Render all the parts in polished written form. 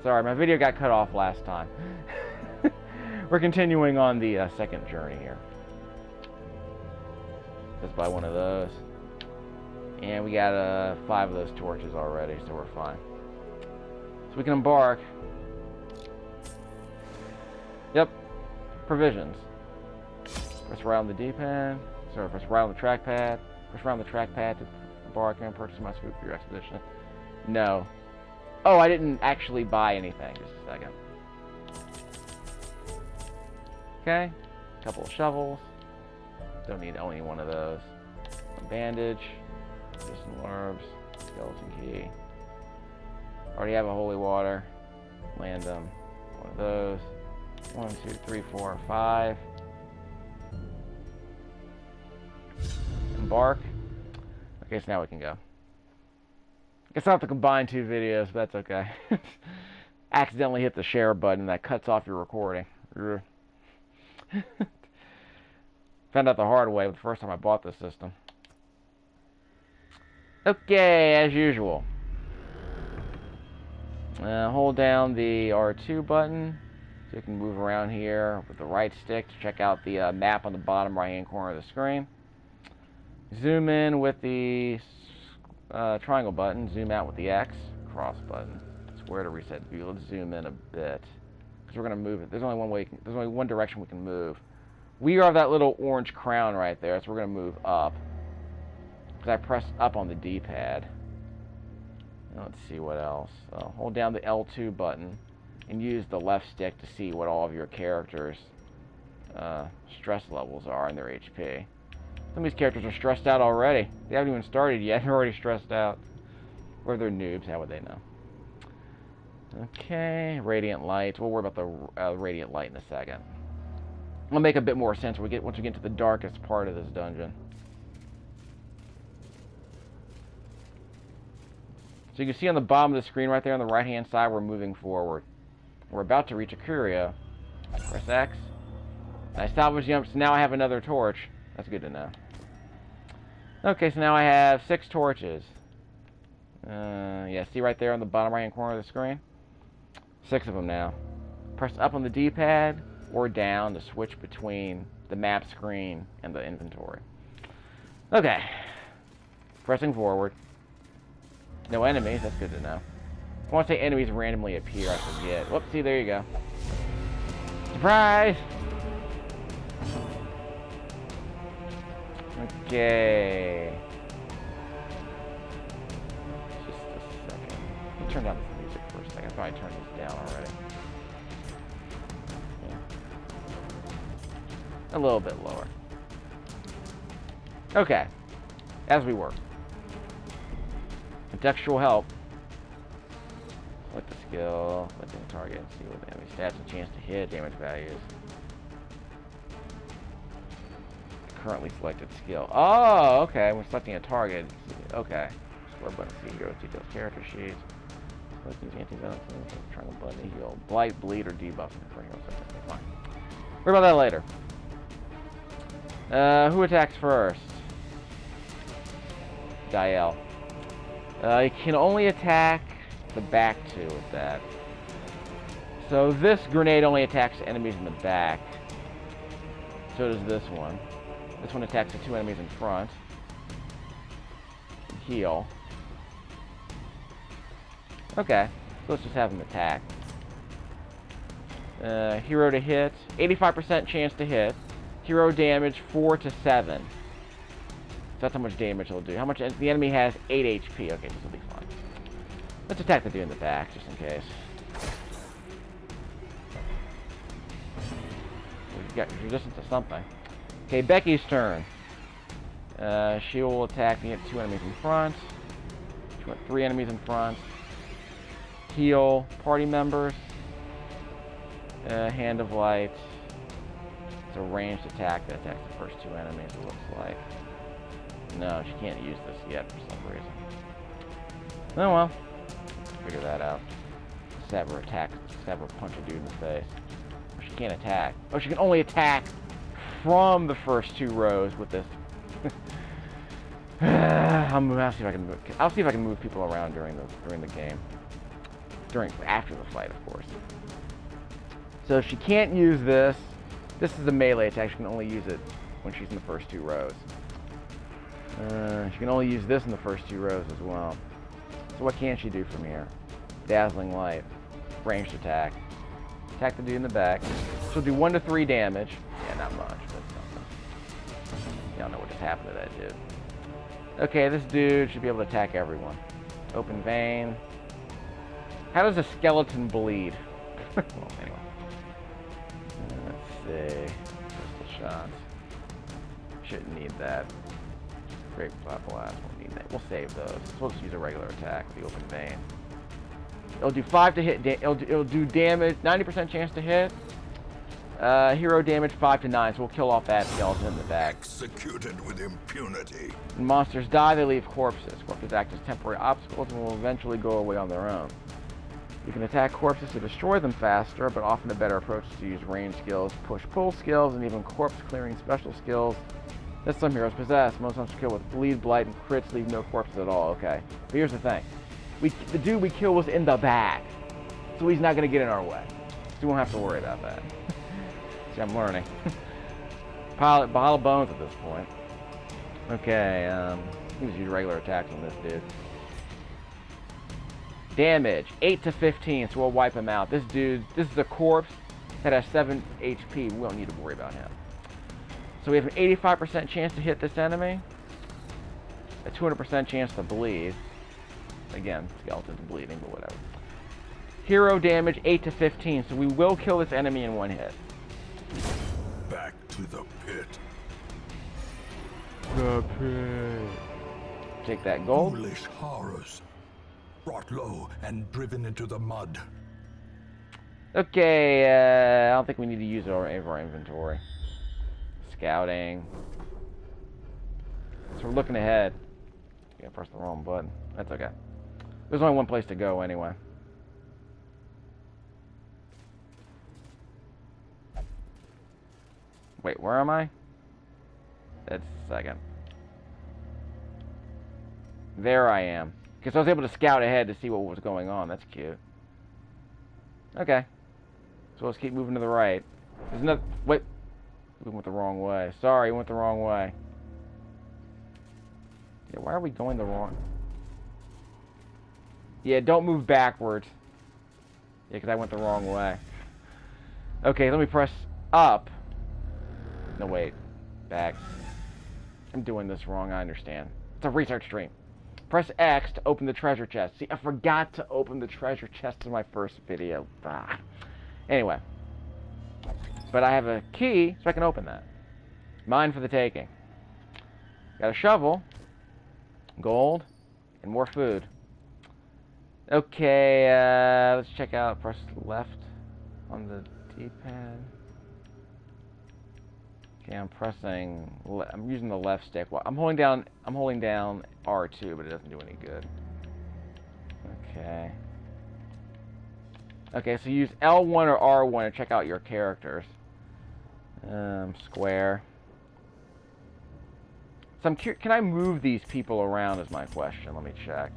Sorry, my video got cut off last time. We're continuing on the second journey here. Let's buy one of those. And we got 5 of those torches already, so we're fine. So we can embark. Yep. Provisions. Press right on the D-pad. Sorry, press right on the trackpad. Press right on the trackpad to embark and purchase my food for your expedition. No. Oh, I didn't actually buy anything. Just a second. Okay. A couple of shovels. Don't need only one of those. A bandage. Medicinal herbs. Skeleton key. Already have a holy water. Land them. One of those. 1, 2, 3, 4, 5. Embark. Okay, so now we can go. I guess I'll have to combine 2 videos, but that's okay. Accidentally hit the share button, that cuts off your recording. Found out the hard way the first time I bought this system. Okay, as usual. Hold down the R2 button so you can move around here with the right stick to check out the map on the bottom right hand corner of the screen. Zoom in with the triangle button, zoom out with the X, cross button, square to reset view. Let's zoom in a bit because we're going to move it. There's only one way. There's only one direction we can move. We are that little orange crown right there, so we're going to move up because I pressed up on the D-pad. Let's see what else. Hold down the L2 button and use the left stick to see what all of your characters' stress levels are and their HP. Some of these characters are stressed out already. They haven't even started yet. They're already stressed out. Or they're noobs. How would they know? Okay. Radiant light. We'll worry about the radiant light in a second. It'll make a bit more sense once we get into the darkest part of this dungeon. So you can see on the bottom of the screen right there on the right-hand side, we're moving forward. We're about to reach a curio. Press X. And I salvage jumps. Now I have another torch. That's good to know. Okay, so now I have 6 torches. Yeah, see right there on the bottom right-hand corner of the screen? 6 of them now. Press up on the D-pad or down to switch between the map screen and the inventory. Okay. Pressing forward. No enemies, that's good to know. I want to say enemies randomly appear, I forget. Whoops, see, there you go. Surprise! Okay. Just a second. Let me turn down the music for a second. I probably turned this down already. Yeah. A little bit lower. Okay. As we work. Contextual help. Select the skill. Select the target and see what the enemy stats and chance to hit, damage values. Currently selected skill. Oh, okay. We're selecting a target. Okay. Square button, see hero details, character sheets. Selecting anti-venom, triangle button to heal. Blight, bleed, or debuff for hero. Okay, fine. Worry about that later. Who attacks first? Gael. You can only attack the back 2 with that. So this grenade only attacks enemies in the back. So does this one. This one attacks the 2 enemies in front. Heal. Okay, so let's just have him attack. Hero to hit. 85% chance to hit. Hero damage 4 to 7. So that's how much damage he'll do. How much? The enemy has 8 HP. Okay, this will be fine. Let's attack the dude in the back, just in case. We've got resistance to something. Okay, Becky's turn. She will attack the 2 enemies in front. 3 enemies in front. Heal party members. Hand of Light. It's a ranged attack that attacks the first 2 enemies, it looks like. No, she can't use this yet for some reason. Oh well. Figure that out. Let's have her attack. Let's have her punch a dude in the face. Oh, she can't attack. Oh, she can only attack from the first 2 rows with this. I'll see if I can move. I'll see if I can move people around during the game. after the fight, of course. So she can't use this. This is the melee attack. She can only use it when she's in the first 2 rows. She can only use this in the first 2 rows as well. So what can she do from here? Dazzling Light. Ranged attack. Attack the dude in the back. She'll do 1 to 3 damage. Yeah, not much, but something. You don't know what just happened to that dude. Okay, this dude should be able to attack everyone. Open vein. How does a skeleton bleed? Well, anyway. Let's see. Pistol shots. Shouldn't need that. Great blast. Won't need that. We'll save those. We'll just use a regular attack with the open vein. It'll do 5 to hit. It'll do damage. 90% chance to hit. Hero damage 5 to 9. So we'll kill off that skeleton in the back. Executed with impunity. When monsters die, they leave corpses. Corpses act as temporary obstacles and will eventually go away on their own. You can attack corpses to destroy them faster, but often a better approach is to use range skills, push-pull skills, and even corpse-clearing special skills that some heroes possess. Most monsters kill with bleed, blight, and crits leave no corpses at all. Okay, but here's the thing: the dude we kill was in the back, so he's not gonna get in our way. So we won't have to worry about that. See, I'm learning. Pile of bones at this point. Okay, let's use regular attacks on this dude. Damage 8 to 15, so we'll wipe him out. This dude, this is a corpse that has 7 HP. We don't need to worry about him. So we have an 85% chance to hit this enemy, a 200% chance to bleed. Again, skeleton's bleeding, but whatever. Hero damage 8 to 15, so we will kill this enemy in 1 hit. Back to the pit. The pit. Take that gold. Foolish horrors. Brought low and driven into the mud. Okay, I don't think we need to use our inventory. Scouting. So we're looking ahead. Yeah, press the wrong button. That's okay. There's only 1 place to go anyway. Wait, where am I? That's a second. There I am. Because I was able to scout ahead to see what was going on. That's cute. Okay. So let's keep moving to the right. There's another... Wait. We went the wrong way. Sorry, we went the wrong way. Yeah, why are we going the wrong... Yeah, don't move backwards. Yeah, because I went the wrong way. Okay, let me press up. No, wait. Back. I'm doing this wrong, I understand. It's a research stream. Press X to open the treasure chest. See, I forgot to open the treasure chest in my first video. Ah. Anyway. But I have a key, so I can open that. Mine for the taking. Got a shovel, gold, and more food. Okay, let's check out. Press left on the D-pad. Okay, I'm using the left stick. I'm holding down R2, but it doesn't do any good. Okay. Okay, so use L1 or R1 to check out your characters. Square. So can I move these people around is my question. Let me check.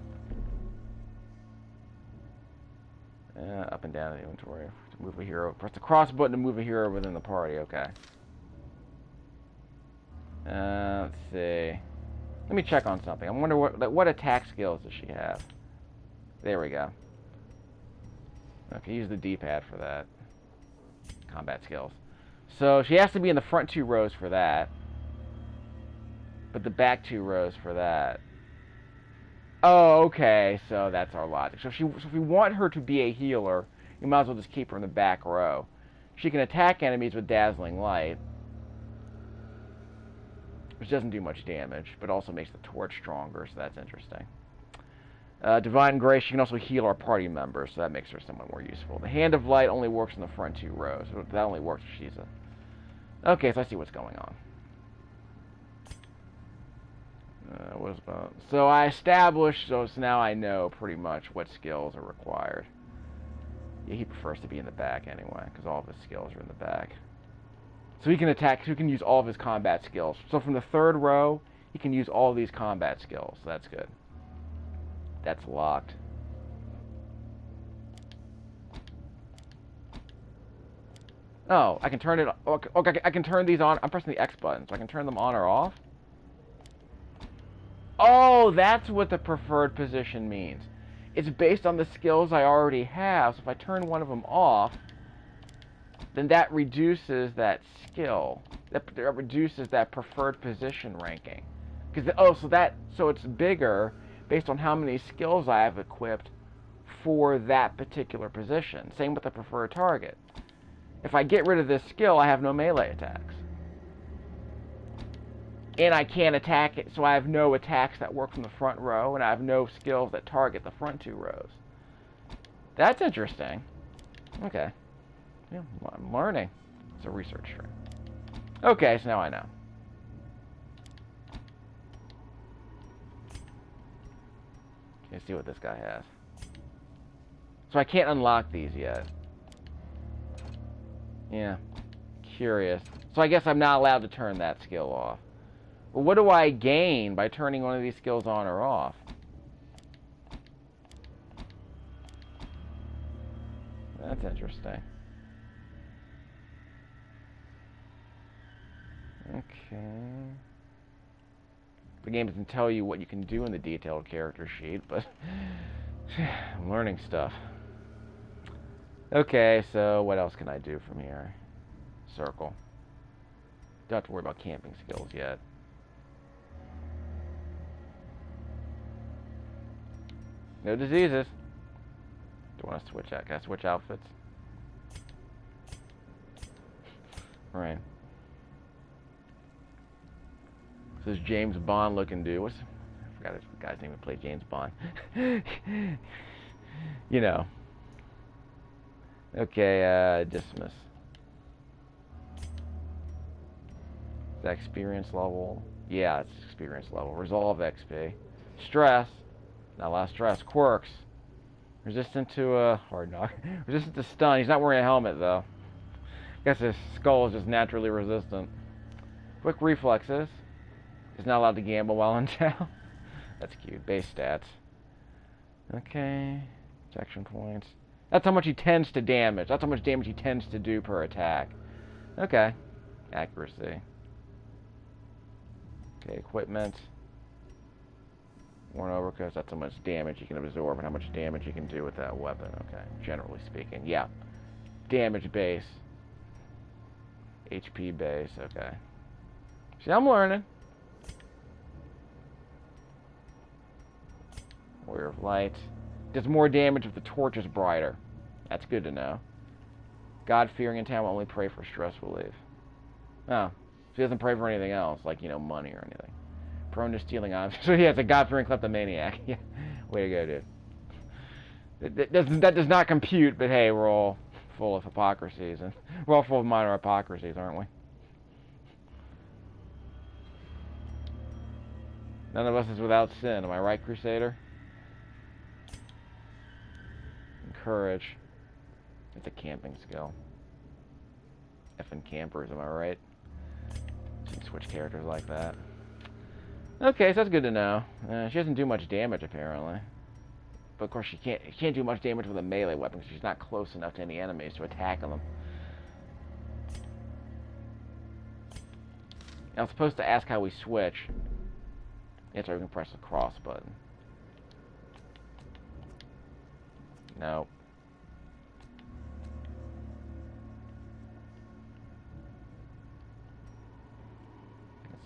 Up and down the inventory to move a hero. Press the cross button to move a hero within the party. Okay. Let's see. Let me check on something. I wonder what attack skills does she have? There we go. Okay, use the D-pad for that. Combat skills. So she has to be in the front 2 rows for that. But the back 2 rows for that. Oh, okay. So that's our logic. So if we want her to be a healer, you might as well just keep her in the back row. She can attack enemies with Dazzling Light, which doesn't do much damage, but also makes the torch stronger, so that's interesting. Divine Grace, she can also heal our party members, so that makes her somewhat more useful. The Hand of Light only works in the front 2 rows. So that only works if she's a... Okay, so I see what's going on. So I established, so now I know pretty much what skills are required. Yeah, he prefers to be in the back anyway, because all of his skills are in the back. So he can attack, so he can use all of his combat skills. So from the 3rd row, he can use all of these combat skills. So that's good. That's locked. Oh, I can turn it... Okay, I can turn these on. I'm pressing the X button, so I can turn them on or off. Oh, that's what the preferred position means. It's based on the skills I already have, so if I turn one of them off, then that reduces that skill. That reduces that preferred position ranking. So it's bigger based on how many skills I have equipped for that particular position. Same with the preferred target. If I get rid of this skill, I have no melee attacks. And I can't attack it, so I have no attacks that work from the front row, and I have no skills that target the front 2 rows. That's interesting. Okay. Yeah, I'm learning. It's a research stream. Okay, so now I know. Let's see what this guy has. So I can't unlock these yet. Yeah. Curious. So I guess I'm not allowed to turn that skill off. Well, what do I gain by turning one of these skills on or off? That's interesting. Okay. The game doesn't tell you what you can do in the detailed character sheet, but I'm learning stuff. Okay, so what else can I do from here? Circle. Don't have to worry about camping skills yet. No diseases. Do I want to switch out? Can I switch outfits? Right. This is James Bond looking dude. I forgot his guy's name who played James Bond. You know. Okay, dismiss. Is that experience level? Yeah, it's experience level. Resolve XP. Stress. Not a lot of stress. Quirks. Resistant to hard knock. Resistant to stun. He's not wearing a helmet though. I guess his skull is just naturally resistant. Quick reflexes. He's not allowed to gamble while in town. That's cute. Base stats. Okay. Protection points. That's how much he tends to damage. That's how much damage he tends to do per attack. Okay. Accuracy. Okay, equipment. Worn overcoats. That's how much damage you can absorb and how much damage you can do with that weapon. Okay, generally speaking. Yeah. Damage base. HP base. Okay. See, I'm learning. Warrior of Light. Does more damage if the torch is brighter. That's good to know. God-fearing in town will only pray for stress relief. Oh. So he doesn't pray for anything else, like, you know, money or anything. Prone to stealing objects. So yeah, it's a God-fearing kleptomaniac. Yeah. Way to go, dude. That does not compute, but hey, we're all full of hypocrisies, and we're all full of minor hypocrisies, aren't we? None of us is without sin, am I right, Crusader? Encourage. It's a camping skill. Effing campers, am I right? Shouldn't switch characters like that. Okay, so that's good to know. She doesn't do much damage, apparently. But of course, she can't do much damage with a melee weapon because she's not close enough to any enemies to attack them. I'm supposed to ask how we switch. Yes, or we can press the cross button. No.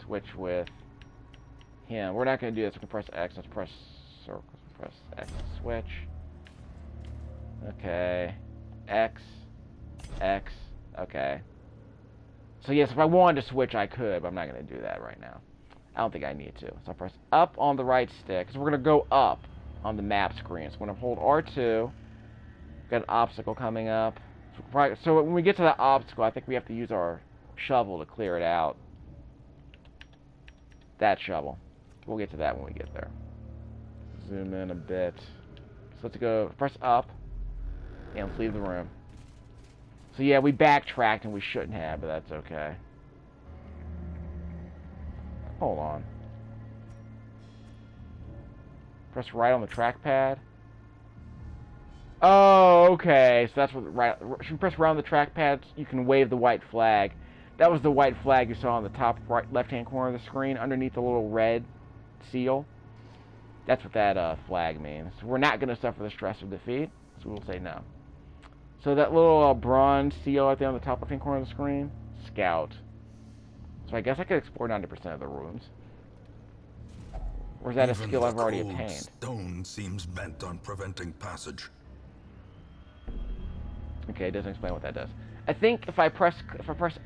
Switch with him. We're not going to do this. We can press X. Let's press circle. Press X. Switch. Okay. X. X. Okay. So yes, if I wanted to switch, I could, but I'm not going to do that right now. I don't think I need to. So I'll press up on the right stick. So we're going to go up on the map screen. So I'm going to hold R2. Got an obstacle coming up. So when we get to that obstacle, I think we have to use our shovel to clear it out. That shovel. We'll get to that when we get there. Zoom in a bit. So let's go, press up, and let's leave the room. So yeah, we backtracked and we shouldn't have, but that's okay. Hold on. Press right on the trackpad. Oh, okay. So that's what right. If you press around the trackpad, you can wave the white flag. That was the white flag you saw on the top right left-hand corner of the screen, underneath the little red seal. That's what that flag means. We're not going to suffer the stress of defeat, so we'll say no. So that little bronze seal right there on the top left-hand corner of the screen, Scout. So I guess I could explore 90% of the rooms. Or is that a skill I've already obtained? Stone seems bent on preventing passage. Okay, it doesn't explain what that does. I think if I press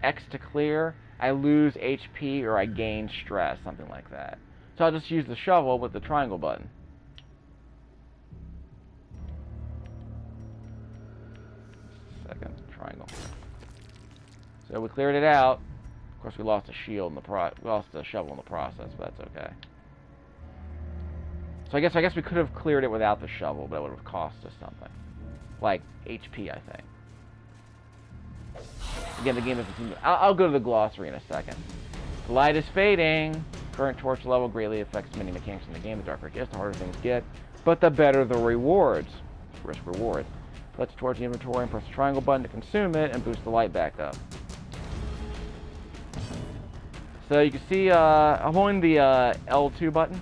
X to clear, I lose HP or I gain stress, something like that. So I'll just use the shovel with the triangle button. Second triangle. So we cleared it out. Of course, we lost a shield in the we lost a shovel in the process, but that's okay. So I guess we could have cleared it without the shovel, but it would have cost us something, like HP, I think. Again, the game doesn't. I'll go to the glossary in a second. The light is fading. Current torch level greatly affects many mechanics in the game. The darker it gets, the harder things get, but the better the rewards. Risk reward. Let's torch the inventory and press the triangle button to consume it and boost the light back up. So you can see I'm holding the L2 button.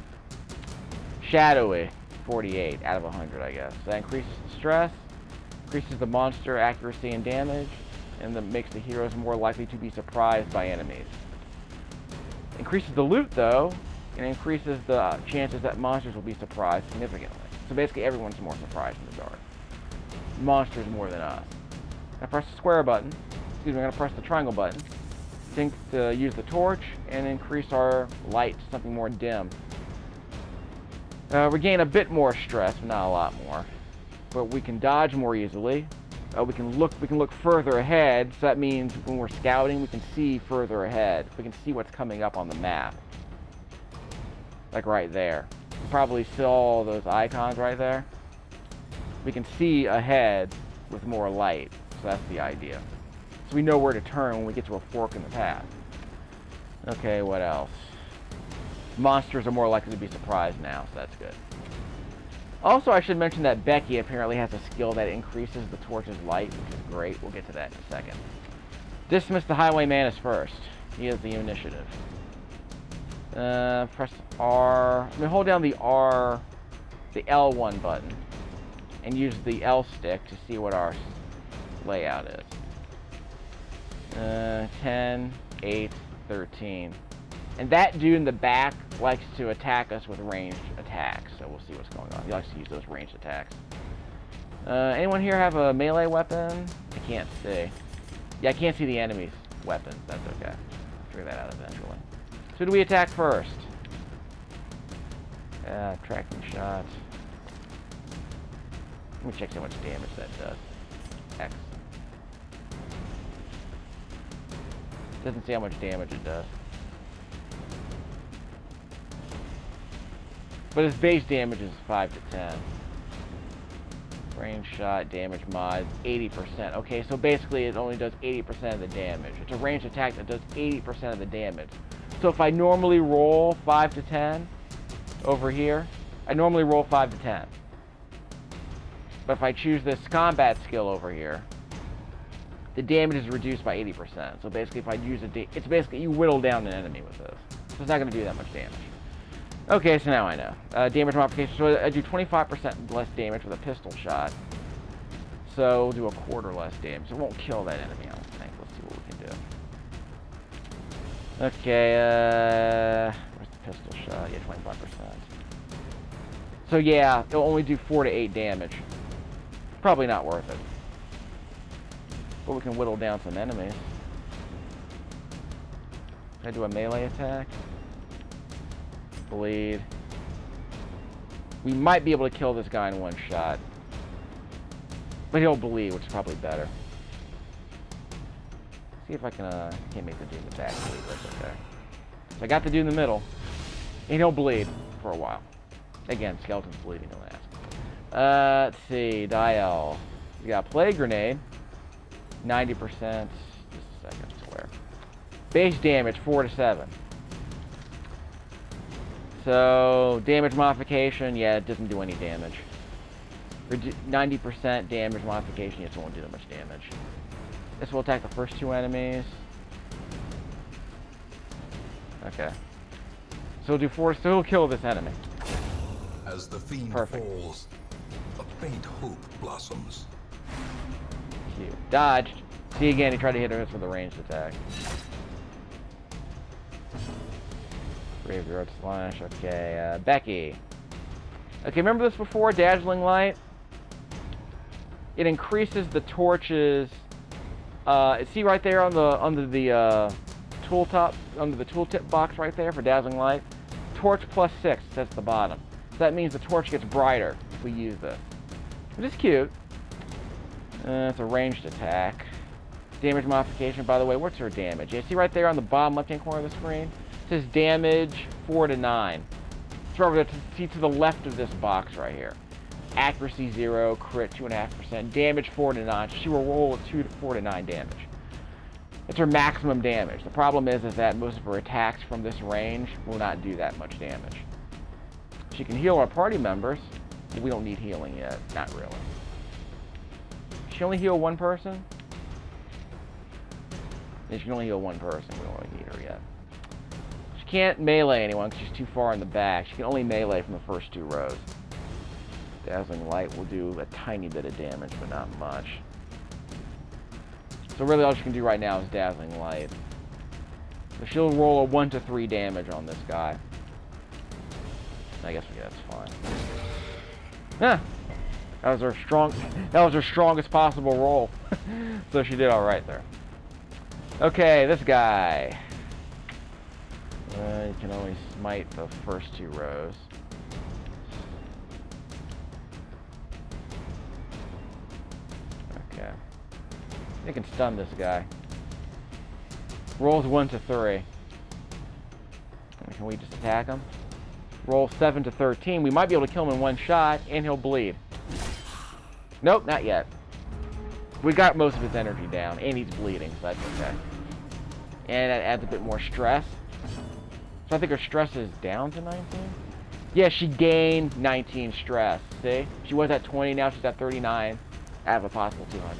Shadowy, 48 out of 100, I guess. That increases the stress, increases the monster accuracy and damage, and that makes the heroes more likely to be surprised by enemies. Increases the loot, though, and increases the chances that monsters will be surprised significantly. So basically, everyone's more surprised in the dark. Monsters more than us. I press the square button. Excuse me, I'm going to press the triangle button. Think to use the torch and increase our light to something more dim. We gain a bit more stress, but not a lot more. But we can dodge more easily. We can look further ahead, so that means when we're scouting, we can see further ahead. We can see what's coming up on the map. Like right there. You probably saw all those icons right there. We can see ahead with more light, so that's the idea. So we know where to turn when we get to a fork in the path. Okay, what else? Monsters are more likely to be surprised now, so that's good. Also, I should mention that Becky apparently has a skill that increases the torch's light, which is great. We'll get to that in a second. Dismiss the Highwayman is first. He has the initiative. Press R. Hold down the R, the L1 button, and use the L stick to see what our layout is. 10, 8, 13. And that dude in the back likes to attack us with ranged attacks, so we'll see what's going on. He likes to use those ranged attacks. Anyone here have a melee weapon? I can't see. Yeah, I can't see the enemy's weapons. That's okay. I'll figure that out eventually. So who do we attack first? Tracking shot. Let me check how much damage that does. X. Doesn't see how much damage it does. But its base damage is 5 to 10. Range shot, damage mod, 80%. Okay, so basically it only does 80% of the damage. It's a ranged attack that does 80% of the damage. So if I normally roll 5 to 10 over here, I normally roll 5 to 10. But if I choose this combat skill over here, the damage is reduced by 80%. So basically if I use it's basically you whittle down an enemy with this. So it's not going to do that much damage. Okay, so now I know. Damage modification. So I do 25% less damage with a pistol shot. So we'll do a quarter less damage. It won't kill that enemy, I don't think. Let's see what we can do. Okay, where's the pistol shot? Yeah, 25%. So yeah, it'll only do 4 to 8 damage. Probably not worth it. But we can whittle down some enemies. Can I do a melee attack? Bleed. We might be able to kill this guy in one shot. But he'll bleed, which is probably better. See if I can, can't make the dude in the back bleed, that's okay. So I got the dude in the middle. And he'll bleed for a while. Again, skeleton's bleeding, don't ask. Let's see, dial. We got Plague Grenade. 90%. Just a second, square. Base damage, 4 to 7. So, damage modification, yeah, it doesn't do any damage. 90% damage modification, yes, it won't do that much damage. This will attack the first 2 enemies. Okay. So we'll do 4, so he'll kill this enemy. As the fiend falls, a faint hope blossoms. Cute. Dodged. See again, he tried to hit us with a ranged attack. Graveyard slash. Okay, Becky. Okay, remember this before? Dazzling light. It increases the torches. See right there on the under the tooltip box right there for dazzling light. Torch plus 6. That's the bottom. So that means the torch gets brighter if we use this. It is cute. It's a ranged attack. Damage modification, by the way, what's her damage? Yeah, see right there on the bottom left-hand corner of the screen? It says damage 4 to 9. It's over to see to the left of this box right here. Accuracy 0, crit 2.5%, damage 4 to 9. She will roll with 4 to 9 damage. It's her maximum damage. The problem is that most of her attacks from this range will not do that much damage. She can heal our party members, but we don't need healing yet. Not really. She only heal one person? She can only heal one person. We don't really need her yet. She can't melee anyone because she's too far in the back. She can only melee from the first 2 rows. Dazzling light will do a tiny bit of damage, but not much. So really all she can do right now is dazzling light. So she'll roll a 1 to 3 damage on this guy. I guess that's fine. Huh. That was her strongest possible roll. So she did alright there. Okay, this guy. You can only smite the first 2 rows. Okay. You can stun this guy. Rolls 1 to 3. Can we just attack him? Roll 7 to 13. We might be able to kill him in 1 shot, and he'll bleed. Nope, not yet. We got most of his energy down, and he's bleeding, so that's okay. And that adds a bit more stress. So I think her stress is down to 19? Yeah, she gained 19 stress. See? She was at 20, now she's at 39. Out of a possible 200.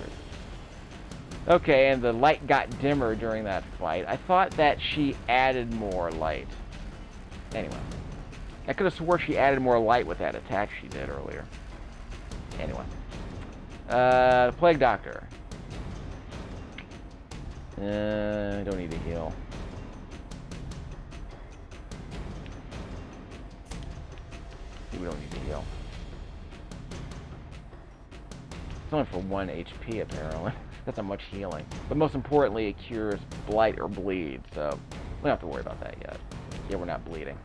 Okay, and the light got dimmer during that fight. I thought that she added more light. Anyway. I could have swore she added more light with that attack she did earlier. Anyway. Plague Doctor. Don't need to heal. We don't need to heal. It's only for 1 HP apparently. That's not much healing. But most importantly, it cures blight or bleed, so we don't have to worry about that yet. Yeah, we're not bleeding.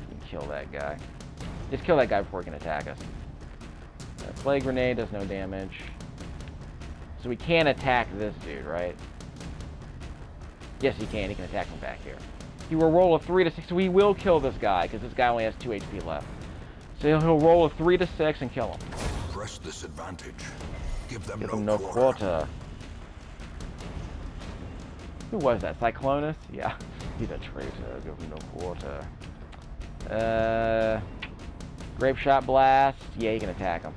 We can kill that guy. Just kill that guy before he can attack us. Plague Grenade does no damage. So we can attack this dude, right? Yes, he can. He can attack from back here. He will roll a 3 to 6. So we will kill this guy, because this guy only has 2 HP left. So he'll roll a 3 to 6 and kill him. Press this advantage. Give them no quarter. Who was that? Cyclonus? Yeah. He's a traitor. Give him no quarter. Grape Shot Blast. Yeah, you can attack him.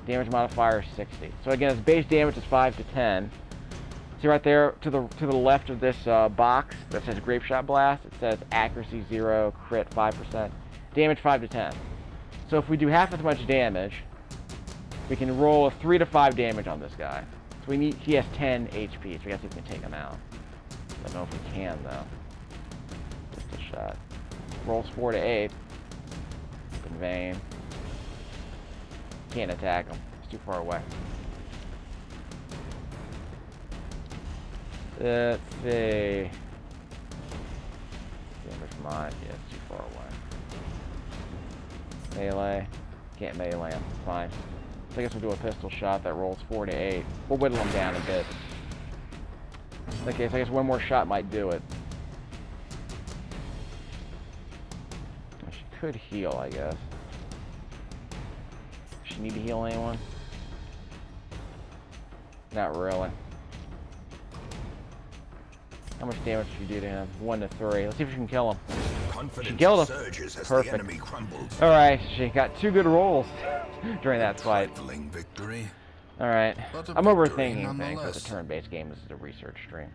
Damage modifier is 60. So again, his base damage is 5 to 10. See right there to the left of this box that says Grape Shot Blast, it says accuracy 0, crit 5%, damage 5 to 10. So if we do half as much damage, we can roll a 3 to 5 damage on this guy. So he has 10 HP, so we gotta see if we can take him out. I don't know if we can though. Just a shot. Rolls 4 to 8. Open vein. Can't attack him. It's too far away. Let's see. Damage mod. Yeah, it's too far away. Melee. Can't melee him. Fine. So I guess we'll do a pistol shot that rolls 4 to 8. We'll whittle him down a bit. Okay, so I guess one more shot might do it. She could heal, I guess. Does she need to heal anyone? Not really. How much damage did you do to him? 1 to 3. Let's see if we can kill him. Confidence killed him. surges as Perfect. the enemy crumbles. Alright, she got 2 good rolls during that fight. Trifling victory. Alright. But a I'm victory overthinking things for the nonetheless. turn-based game. This is a research stream.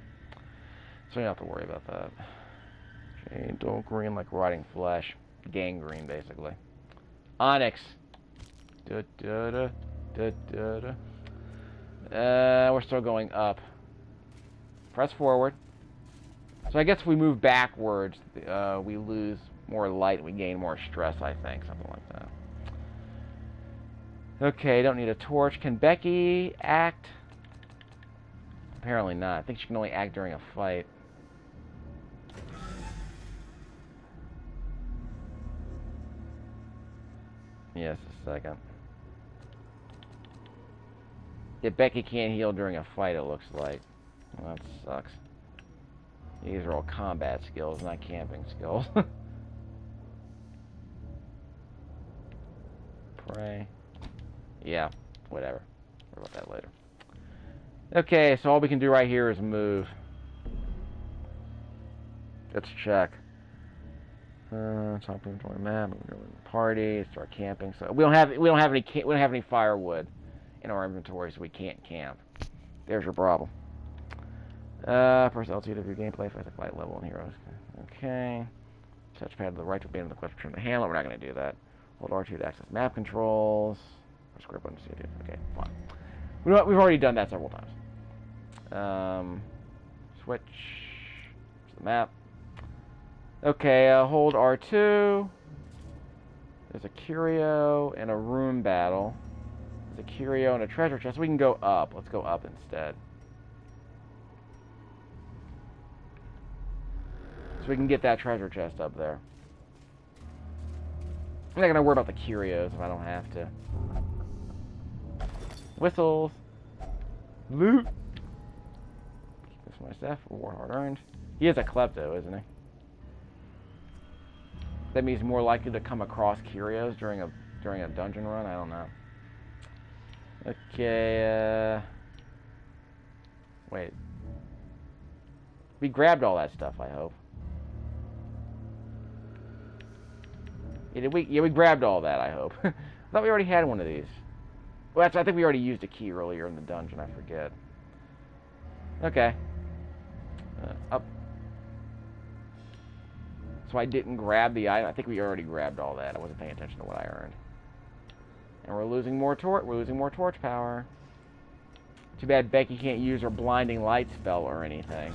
So you don't have to worry about that. Jade, dull green like rotting flesh. Gangrene, basically. Onyx. Da-da-da. Da-da-da. We're still going up. Press forward. So I guess if we move backwards, we lose more light, we gain more stress, I think. Something like that. Okay, don't need a torch. Can Becky act? Apparently not. I think she can only act during a fight. Yes, a second. Yeah, Becky can't heal during a fight, it looks like. Well, that sucks. These are all combat skills, not camping skills. Pray. Yeah, whatever. Worry about that later. Okay, so all we can do right here is move. Let's check. Top inventory map. Party. Start camping. So we don't have any firewood in our inventory, so we can't camp. There's your problem. Press LT to view gameplay. If I have light level in heroes. Okay. Touchpad to the right to be in the quest to turn the handle. We're not going to do that. Hold R2 to access map controls. Or square button to see it. Okay, fine. We've already done that several times. Switch to the map. Okay, hold R2. There's a curio and a room battle. There's a curio and a treasure chest. We can go up. Let's go up instead. So we can get that treasure chest up there. I'm not going to worry about the curios if I don't have to. Whistles. Loot. Keep this for my staff. Reward hard earned. He is a klepto, isn't he? That means more likely to come across curios during a dungeon run. I don't know. Okay. Wait. We grabbed all that stuff, I hope. Yeah, we grabbed all that, I hope. I thought we already had one of these. Well, actually, I think we already used a key earlier in the dungeon. I forget. Okay. Up. So I didn't grab the item. I think we already grabbed all that. I wasn't paying attention to what I earned. And we're losing more torch. We're losing more torch power. Too bad Becky can't use her blinding light spell or anything.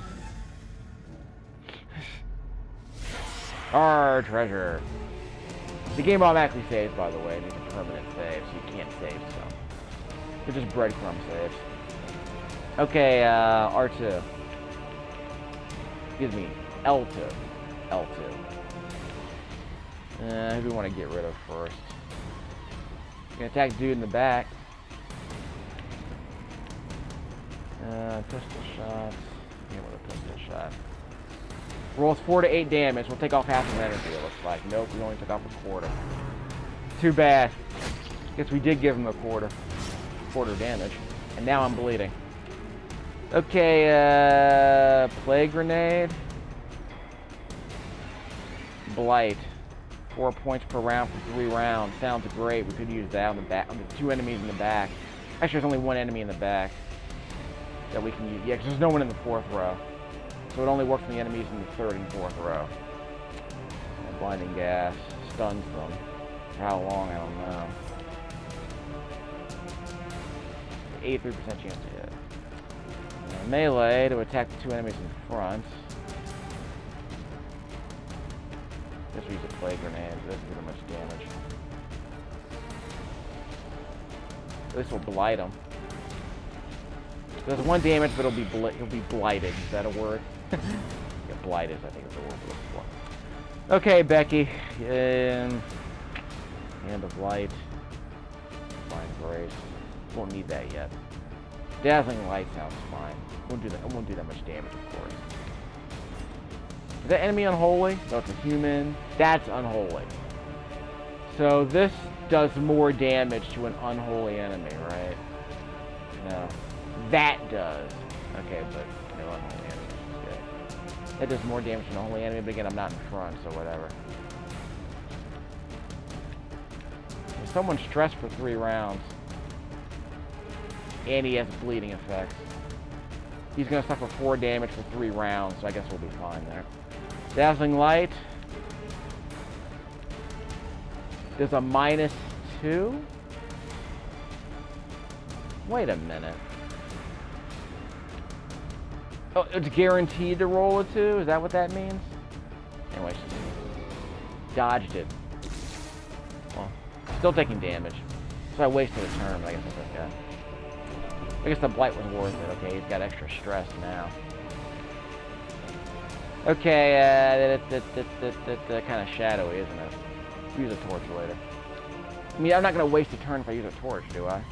Our treasure. The game automatically saves, by the way. These are permanent saves, so you can't save stuff. They're just breadcrumb saves. Okay, R2. Excuse me, L2. L2. Who do we want to get rid of first? We're going to attack dude in the back. Pistol shots. Yeah, with a pistol shot. Rolls 4 to 8 damage. We'll take off half of energy, it looks like. Nope, we only took off a quarter. Too bad. Guess we did give him a quarter damage. And now I'm bleeding. Okay, plague grenade. Blight. 4 points per round for 3 rounds. Sounds great. We could use that on the back. On the 2 enemies in the back. Actually, there's only 1 enemy in the back that we can use. Yeah, because there's no one in the 4th row. So it only works on the enemies in the 3rd and 4th row. And blinding gas stuns them. For how long, I don't know. 83% chance to hit. Melee to attack the 2 enemies in front. Just use a plague grenade. It doesn't do that much damage. This will blight him. There's 1 damage, but he'll be blighted. Is that a word? Yeah, blighted, I think is the word we're looking for. Okay, Becky. Hand of light. Fine grace. Won't need that yet. Dazzling light sounds fine. Won't do that. It won't do that much damage, of course. Is that enemy unholy? No, it's a human. That's unholy. So this does more damage to an unholy enemy, right? No. That does. Okay, but no unholy enemies. Good. That does more damage than the holy enemy, but again, I'm not in front, so whatever. If someone's stressed for 3 rounds, and he has bleeding effects, he's going to suffer 4 damage for 3 rounds, so I guess we'll be fine there. Dazzling Light does a -2? Wait a minute. Oh, it's guaranteed to roll a 2? Is that what that means? Anyway, she dodged it. Well, still taking damage. So I wasted a turn, but I guess that's okay. I guess the blight was worth it. Okay, he's got extra stress now. Okay, that's kind of shadowy, isn't it? Use a torch later. I mean, I'm not going to waste a turn if I use a torch, do I?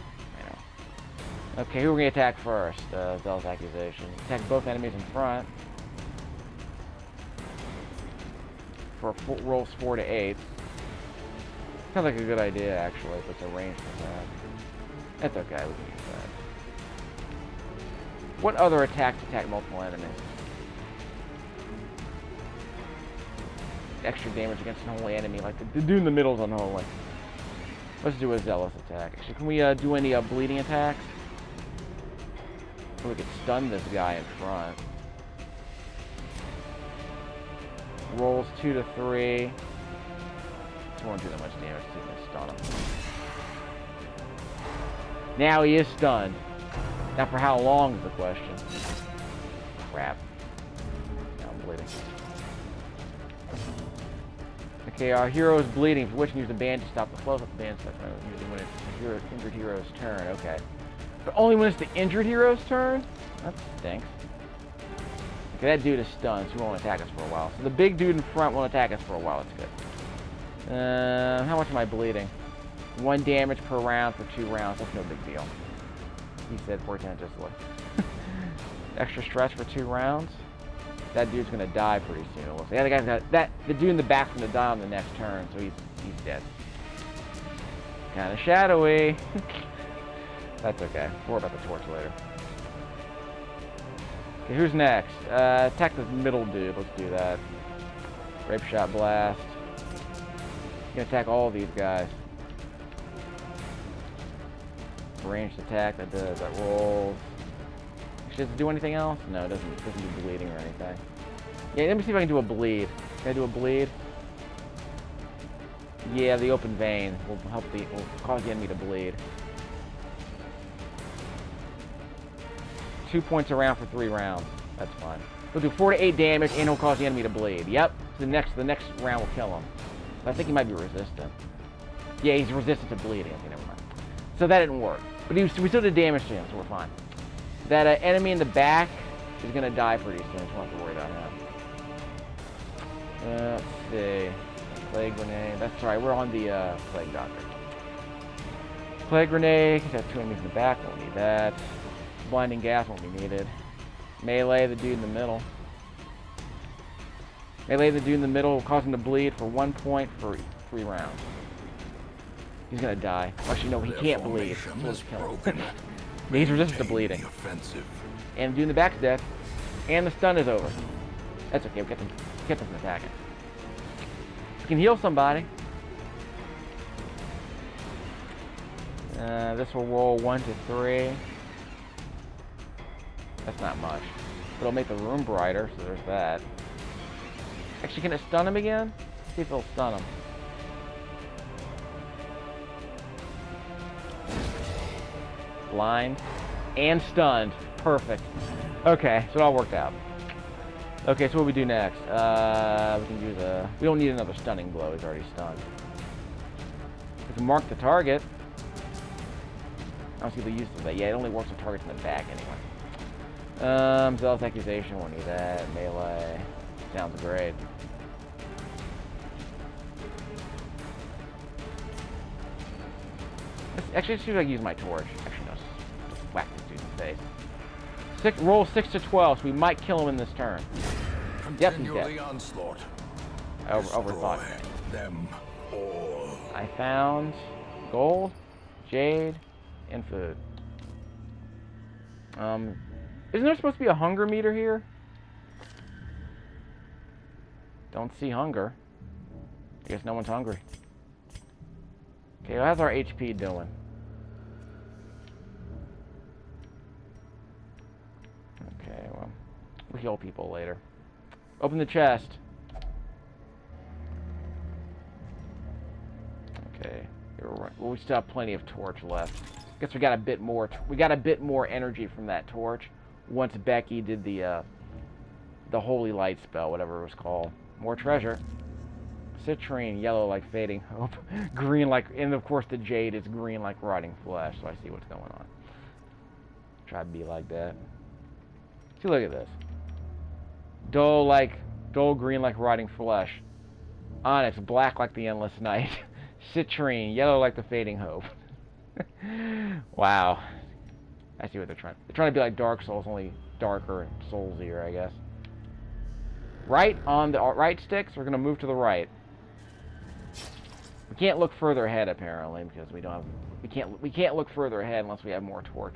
Okay, who are we going to attack first? Zealous Accusation. Attack both enemies in front. For rolls 4 to 8. Sounds like a good idea, actually, if it's a range for that. That's okay, we can use that. What other attacks attack multiple enemies? Extra damage against an holy enemy, like the dude in the middle is unholy. Let's do a Zealous attack. Actually, can we do any bleeding attacks? So we could stun this guy in front. Rolls 2 to 3. This won't do that much damage, so you can stun him. Now he is stunned. Now for how long is the question? Crap. Now I'm bleeding. Okay, our hero is bleeding, for which use the band to stop the flow of the band stuff. Usually when it's the injured hero's turn. Okay. But only when it's the injured hero's turn? That stinks. Okay, that dude is stunned, so he won't attack us for a while. So the big dude in front won't attack us for a while. That's good. How much am I bleeding? 1 damage per round for 2 rounds. That's no big deal. He said portentously. Extra stress for 2 rounds. That dude's gonna die pretty soon. We'll see. The other guy's got that. The dude in the back's gonna die on the next turn, so he's dead. Kind of shadowy. That's okay. We'll worry about the torch later. Okay, who's next? Attack the middle dude. Let's do that. Rape shot blast. Gonna attack all of these guys. Ranged attack. That rolls. Does it do anything else? No, it doesn't do bleeding or anything. Yeah, let me see if I can do a bleed. Can I do a bleed? Yeah, the open vein will cause the enemy to bleed. 2 points a round for 3 rounds. That's fine. He'll do 4 to 8 damage and he'll cause the enemy to bleed. Yep. The next round will kill him. But I think he might be resistant. Yeah, he's resistant to bleeding. Okay, never mind. So that didn't work. But we still did damage to him, so we're fine. That enemy in the back is going to die pretty soon, so we don't have to worry about him. Let's see. Plague Grenade. That's right, we're on the Plague Doctor. Plague Grenade. He's got 2 enemies in the back. Won't need that. Blinding Gas won't be needed. Melee the dude in the middle. Melee the dude in the middle will cause him to bleed for 1 point for 3 rounds. He's going to die. Actually, no, he can't bleed. So let's kill him. He's resistant to bleeding. And the dude in the back's dead. And the stun is over. That's okay, we kept him from attacking. We can heal somebody. This will roll 1 to 3. That's not much. But it'll make the room brighter, so there's that. Actually, can it stun him again? See if it'll stun him. Blind and stunned. Perfect. Okay, so it all worked out. Okay, so what do we do next? We can use a... We don't need another stunning blow. He's already stunned. We can mark the target. I don't see the use of that. Yeah, it only works with targets in the back anyway. Zealous Accusation, won't need that. Melee. Sounds great. Actually, let's see if I can use my torch. Actually, no. Just whack this dude in the face. Roll 6 to 12, so we might kill him in this turn. Yep, he's dead. Overthought. Them all. I found gold, jade, and food. Isn't there supposed to be a hunger meter here? Don't see hunger. I guess no one's hungry. Okay, how's our HP doing? Okay, well, we'll heal people later. Open the chest. Okay, well, we still have plenty of torch left. Guess we got a bit more. We got a bit more energy from that torch once Becky did the holy light spell, whatever it was called. More treasure. Citrine, yellow like fading hope, green like, and of course the jade is green like rotting flesh. So I see what's going on. Try to be like that. See, look at this. Dull green like rotting flesh. Onyx, black like the endless night. Citrine, yellow like the fading hope. Wow. I see what they're trying. They're trying to be like Dark Souls, only darker and soulsier, I guess. Right on the right stick, so we're gonna move to the right. We can't look further ahead apparently because we don't have. We can't look further ahead unless we have more torch.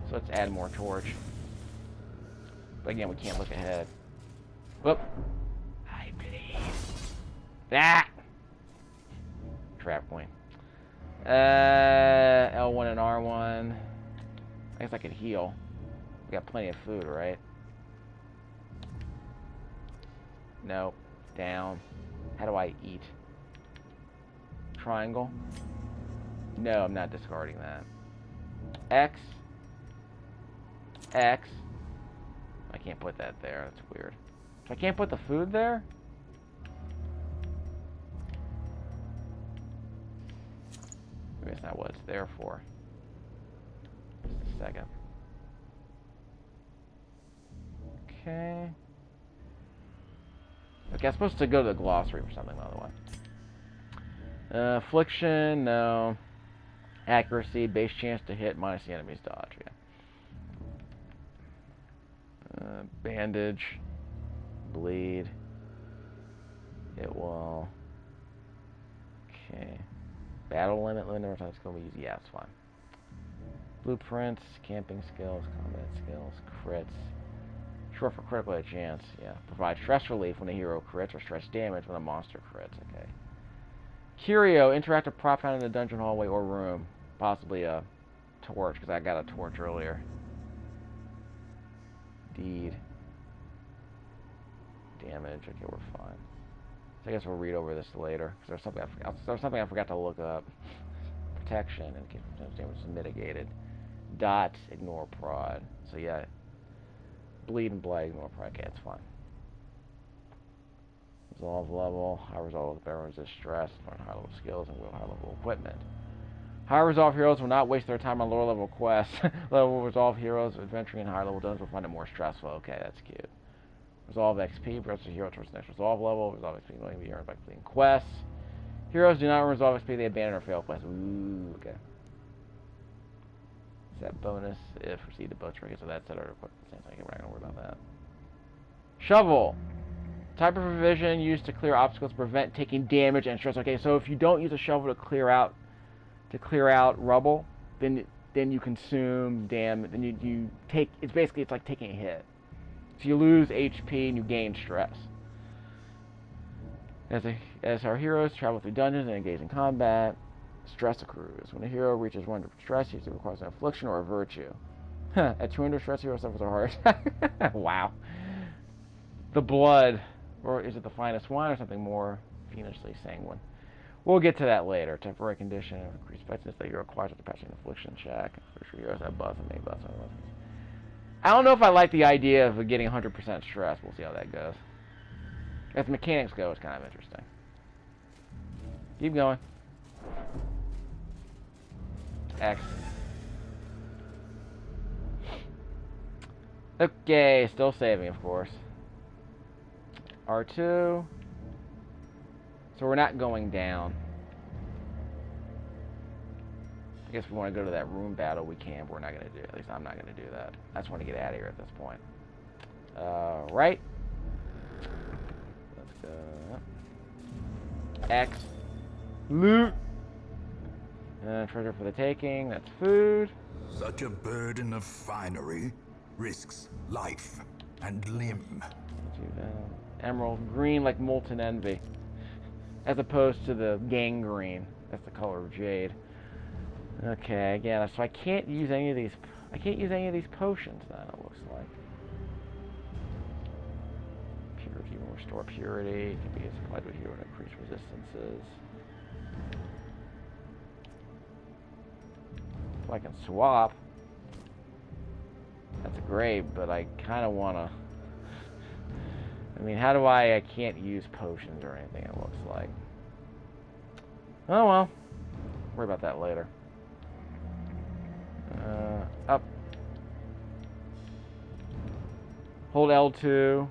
So let's add more torch. But again, we can't look ahead. Whoop. I bleed. Ah! Trap point. L1 and R1. I guess I could heal. We got plenty of food, right? No. Down. How do I eat? Triangle. No, I'm not discarding that. X. X. I can't put that there. That's weird. So I can't put the food there? Maybe that's not what it's there for. Just a second. Okay. Okay, I'm supposed to go to the glossary for something, by the way. Affliction, no. Accuracy, base chance to hit, minus the enemy's dodge, yeah. Bandage. Bleed. It will. Okay. Battle limit number of times can we use? Yeah, it's fine. Blueprints, camping skills, combat skills, crits. Short for critical hit chance, yeah. Provide stress relief when a hero crits or stress damage when a monster crits, okay. Curio, interactive prop found in the dungeon hallway or room. Possibly a torch, because I got a torch earlier. Deed. Damage, okay, we're fine. So I guess we'll read over this later, because there's something I forgot to look up. Protection, in case damage is mitigated. Dot, ignore prod. So yeah. Bleed and blight, ignore prod, okay, it's fine. Resolve level, high resolve with resist stress, learn high level skills, and wield high level equipment. High resolve heroes will not waste their time on lower level quests. Lower resolve heroes adventuring in higher level dungeons will find it more stressful. Okay, that's cute. Resolve XP, progress the hero towards the next resolve level. Resolve XP can only be earned by completing quests. Heroes do not resolve XP, they abandon or fail quests. Ooh, okay. Set bonus if received a bow trigger, so that's at our equipment. Okay, we're not gonna worry about that. Shovel. Type of provision used to clear obstacles to prevent taking damage and stress. Okay, so if you don't use a shovel to clear out rubble, then you consume damage. Then you take. It's like taking a hit. So you lose HP and you gain stress. As our heroes travel through dungeons and engage in combat, stress accrues. When a hero reaches 100 stress, it requires an affliction or a virtue. At 200 stress, hero suffers a heart. Wow. The blood. Or is it the finest wine or something more fiendishly sanguine? We'll get to that later. Temporary condition, increased fitness that you require after passing an affliction check. For sure, heroes have buffs and make buffs. I don't know if I like the idea of getting 100% stress. We'll see how that goes. As mechanics go, it's kind of interesting. Keep going. X. Okay, still saving, of course. R2. So we're not going down. I guess if we want to go to that room battle, we can, but we're not going to do it. At least I'm not going to do that. I just want to get out of here at this point. Right. Let's go. X. Loot. Treasure for the taking. That's food. Such a burden of finery risks life and limb. Do that. Emerald green like molten envy, as opposed to the gangrene. That's the color of jade. Okay, again, so I can't use any of these. I can't use any of these potions. Then it looks like purity will restore purity. Can be supplied with hero and increase resistances. If I can swap, that's great. But I kind of want to. I mean, how do I can't use potions or anything, it looks like. Oh well. Worry about that later. Up. Hold L2.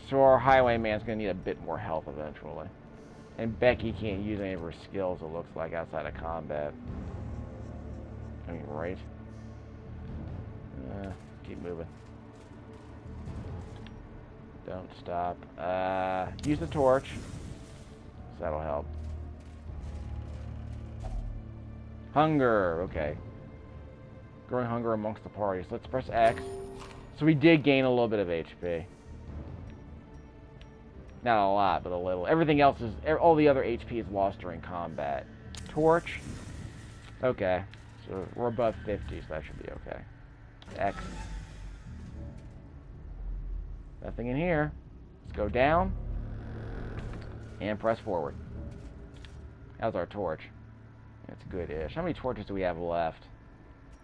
So our highwayman's going to need a bit more health eventually. And Becky can't use any of her skills, it looks like, outside of combat. I mean, right? Keep moving. Don't stop. Use the torch. So that'll help. Hunger. Okay. Growing hunger amongst the party. So let's press X. So we did gain a little bit of HP. Not a lot, but a little. Everything else is... All the other HP is lost during combat. Torch. Okay. So we're above 50, so that should be okay. X. Nothing in here. Let's go down. And press forward. How's our torch? It's good-ish. How many torches do we have left?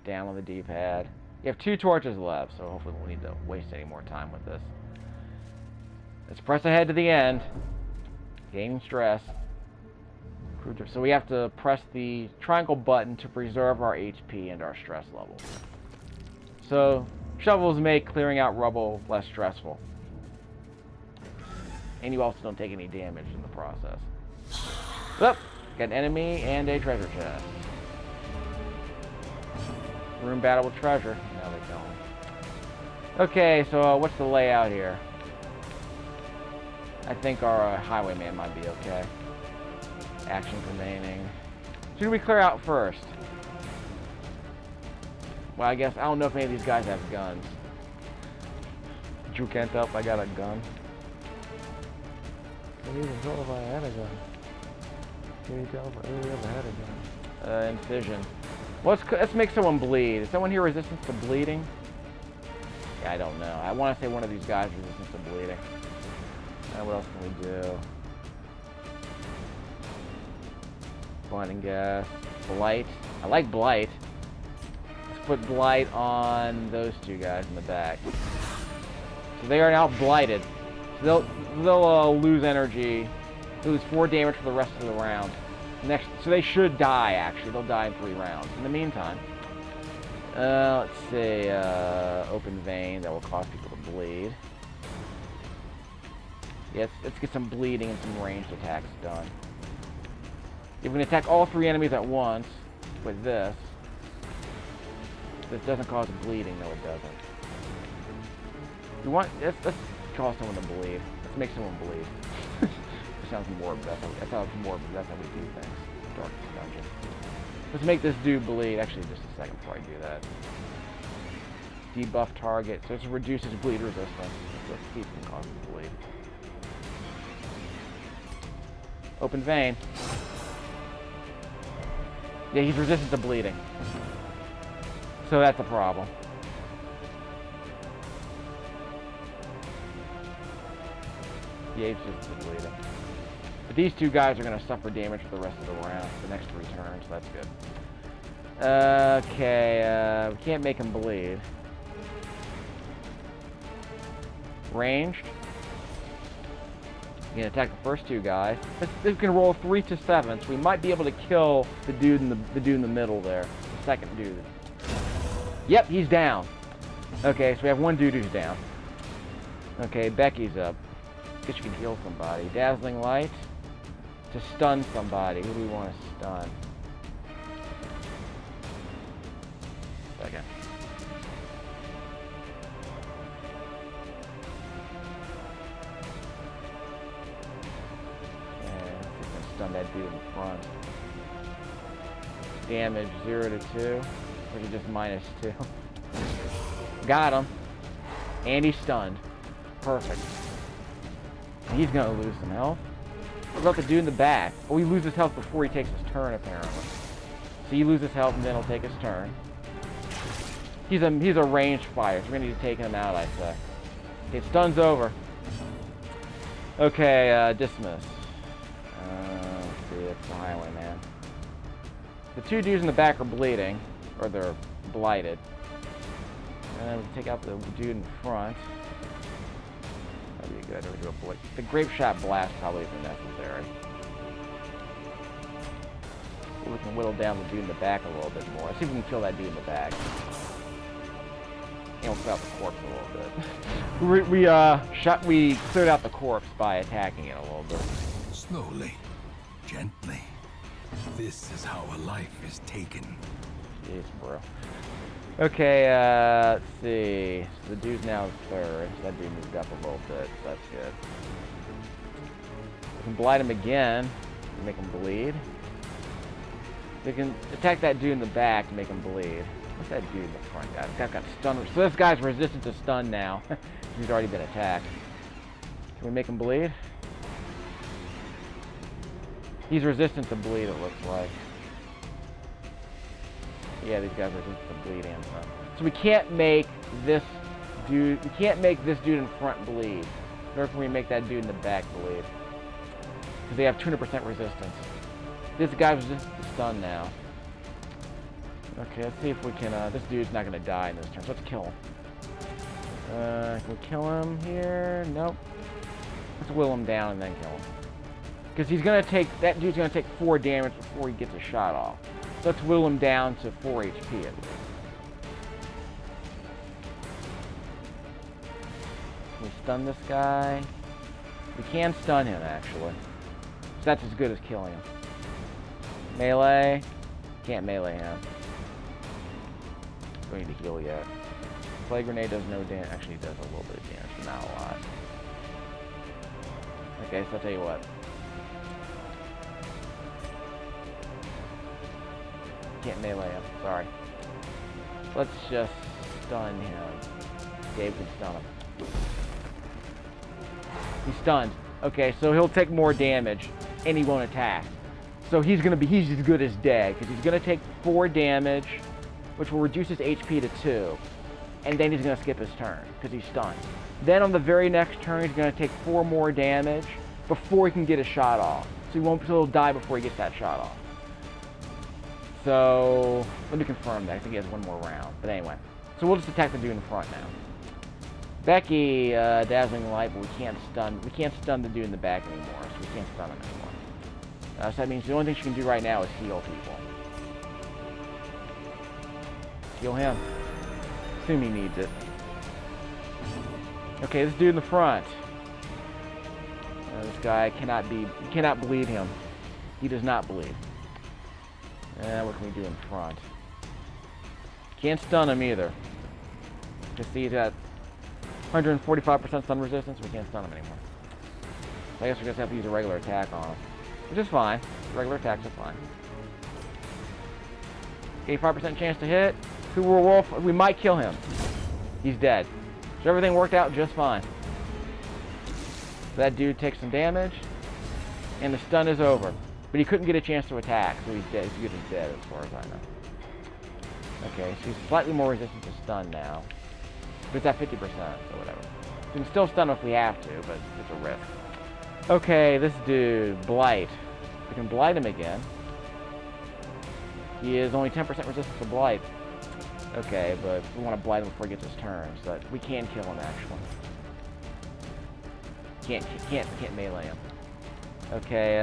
Down on the D-pad. You have 2 torches left, so hopefully we won't need to waste any more time with this. Let's press ahead to the end. Gaining stress. So we have to press the triangle button to preserve our HP and our stress levels. So, shovels make clearing out rubble less stressful. And you also don't take any damage in the process. Oop! Got an enemy and a treasure chest. Room battle with treasure. Now they tell me. Okay, so what's the layout here? I think our highwayman might be okay. Actions remaining. Who do we clear out first? Well, I guess I don't know if any of these guys have guns. Drew can't tell if I got a gun. I can't even tell if I had a gun. Can you tell if I really ever had a gun? Incision. Let's make someone bleed. Is someone here resistant to bleeding? Yeah, I don't know. I want to say one of these guys is resistant to bleeding. What else can we do? Blinding gas. Blight. I like Blight. Let's put Blight on those 2 guys in the back. So they are now blighted. So they'll lose energy. Lose 4 damage for the rest of the round. So they should die, actually. They'll die in 3 rounds. In the meantime, let's see. Open vein. That will cause people to bleed. Yes, let's get some bleeding and some ranged attacks done. If we can attack all 3 enemies at once with this doesn't cause bleeding. No, it doesn't. Let's cause someone to bleed. Let's make someone bleed. It sounds morbid. That sounds morbid. That's how we do things. Dark dungeon. Let's make this dude bleed. Actually, just a second before I do that. Debuff target. So it reduces bleed resistance. Let's see if we can cause him to bleed. Open vein. Yeah, he's resistant to bleeding. So that's a problem. Yeah, he's resistant to bleeding. But these 2 guys are going to suffer damage for the rest of the round, the next 3 turns, so that's good. Okay, we can't make him bleed. Ranged. You can attack the first 2 guys. We can roll 3 to 7, so we might be able to kill the dude in the middle there. The second dude. Yep, he's down. Okay, so we have 1 dude who's down. Okay, Becky's up. Guess you can heal somebody. Dazzling light. To stun somebody. Who do we want to stun? Second. Stun that dude in front. Damage 0 to 2. Or is it just -2? Got him. And he's stunned. Perfect. He's gonna lose some health. What about the dude in the back? Oh, he loses health before he takes his turn, apparently. So he loses health and then he'll take his turn. He's a ranged fighter, so we're gonna need to take him out, I say. Okay, stun's over. Okay, dismiss. Let's see, it's the highwayman. The two dudes in the back are bleeding, or they're blighted. And we take out the dude in front. That'd be a good idea to do a blade. The grape shot blast probably isn't necessary. We can whittle down the dude in the back a little bit more. Let's see if we can kill that dude in the back. And we'll clear out the corpse a little bit. We cleared out the corpse by attacking it a little bit. Slowly, gently. This is how a life is taken. Jeez, bro. Okay, let's see. So the dude's now third. So that dude moved up a little bit, so that's good. We can blight him again and make him bleed. We can attack that dude in the back to make him bleed. What's that dude in the front guy? This guy's got stun. So this guy's resistant to stun now. He's already been attacked. Can we make him bleed? He's resistant to bleed, it looks like. Yeah, these guys are resistant to bleed and stuff. So we can't make this dude. We can't make this dude in front bleed. Nor can we make that dude in the back bleed, because they have 200% resistance. This guy's resistant to stun now. Okay, let's see if we can. This dude's not gonna die in this turn. So let's kill him. Can we kill him here? Nope. Let's will him down and then kill him. Because he's gonna take, that dude's gonna take 4 damage before he gets a shot off. So let's whittle him down to 4 HP at least. Can we stun this guy? We can stun him, actually. So that's as good as killing him. Melee. Can't melee him. Don't need to heal yet. Plague grenade does no damage. Actually, it does a little bit of damage, but not a lot. Okay, so I'll tell you what. Can't melee him. Sorry. Let's just stun him. Dave can stun him. He's stunned. Okay, so he'll take more damage, and he won't attack. So he's as good as dead, because he's gonna take 4 damage, which will reduce his HP to 2, and then he's gonna skip his turn because he's stunned. Then on the very next turn, he's gonna take 4 more damage before he can get a shot off. So he'll die before he gets that shot off. So let me confirm that. I think he has 1 more round. But anyway, so we'll just attack the dude in front now. Becky, dazzling light, but we can't stun the dude in the back anymore, so we can't stun him anymore. So that means the only thing she can do right now is heal people. Heal him. Assume he needs it. Okay, this dude in the front. This guy you cannot bleed him. He does not bleed. What can we do in front? Can't stun him either. Just see he's got 145% stun resistance. We can't stun him anymore. So I guess we just have to use a regular attack on him, which is fine. Regular attacks are fine. 85% chance to hit. Wolf. We might kill him. He's dead. So everything worked out just fine. That dude takes some damage, and the stun is over. But he couldn't get a chance to attack, so he's dead. He's good as dead, as far as I know. Okay, so he's slightly more resistant to stun now. But it's at 50%, so whatever. We can still stun him if we have to, but it's a risk. Okay, this dude, Blight. We can blight him again. He is only 10% resistant to blight. Okay, but we want to blight him before he gets his turn, so that we can kill him actually. Can't melee him. Okay,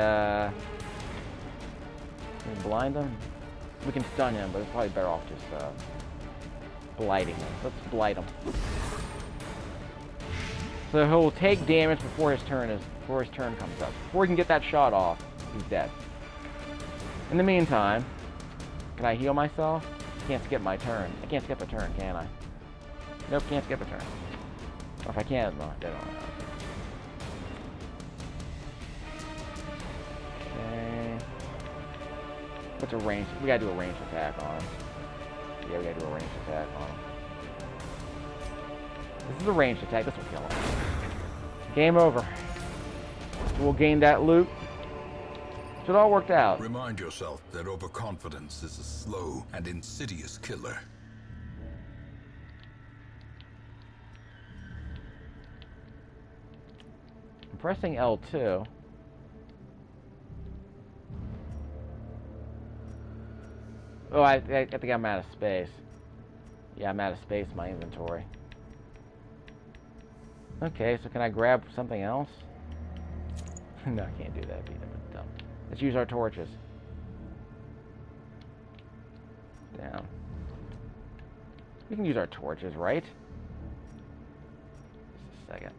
can we blind him? We can stun him, but it's probably better off just blighting him. Let's blight him. So he'll take damage before his turn comes up. Before he can get that shot off, he's dead. In the meantime, can I heal myself? Can't skip my turn. I can't skip a turn, can I? Nope, can't skip a turn. Or if I can, no, I don't know. Okay. What's a range? We gotta do a ranged attack on him. Yeah, we gotta do a ranged attack on him. This is a ranged attack. This will kill him. Game over. We'll gain that loot. So it all worked out. Remind yourself that overconfidence is a slow and insidious killer. I'm pressing L2. Oh, I think I'm out of space. Yeah, I'm out of space in my inventory. Okay, so can I grab something else? No, I can't do that. It'd be dumb. Let's use our torches. Down. We can use our torches, right? Just a second.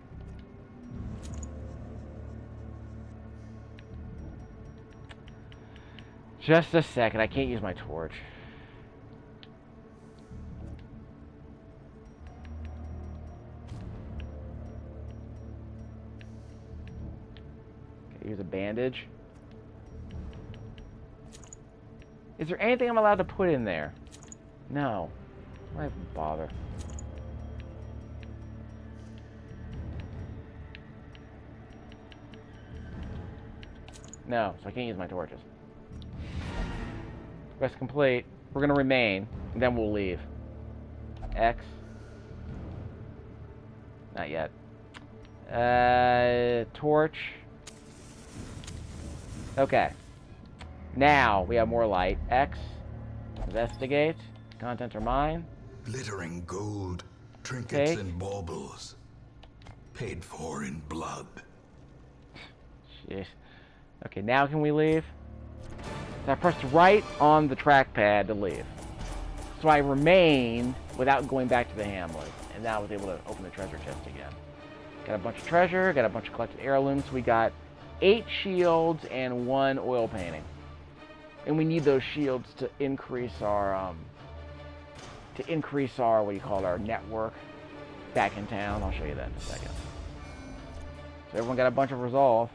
Just a second. I can't use my torch. Okay, use a bandage. Is there anything I'm allowed to put in there? No. Why even bother? No, so I can't use my torches. Quest complete. We're gonna remain, and then we'll leave. X. Not yet. Torch. Okay. Now we have more light. X. Investigate. Contents are mine. Glittering gold, trinkets Take. and baubles. Paid for in blood. Jeez. Okay, now can we leave? So I pressed right on the trackpad to leave. So I remained without going back to the hamlet. And now I was able to open the treasure chest again. Got a bunch of treasure, got a bunch of collected heirlooms. We got 8 shields and 1 oil painting. And we need those shields to increase our, what do you call it, our network back in town. I'll show you that in a second. So everyone got a bunch of resolve.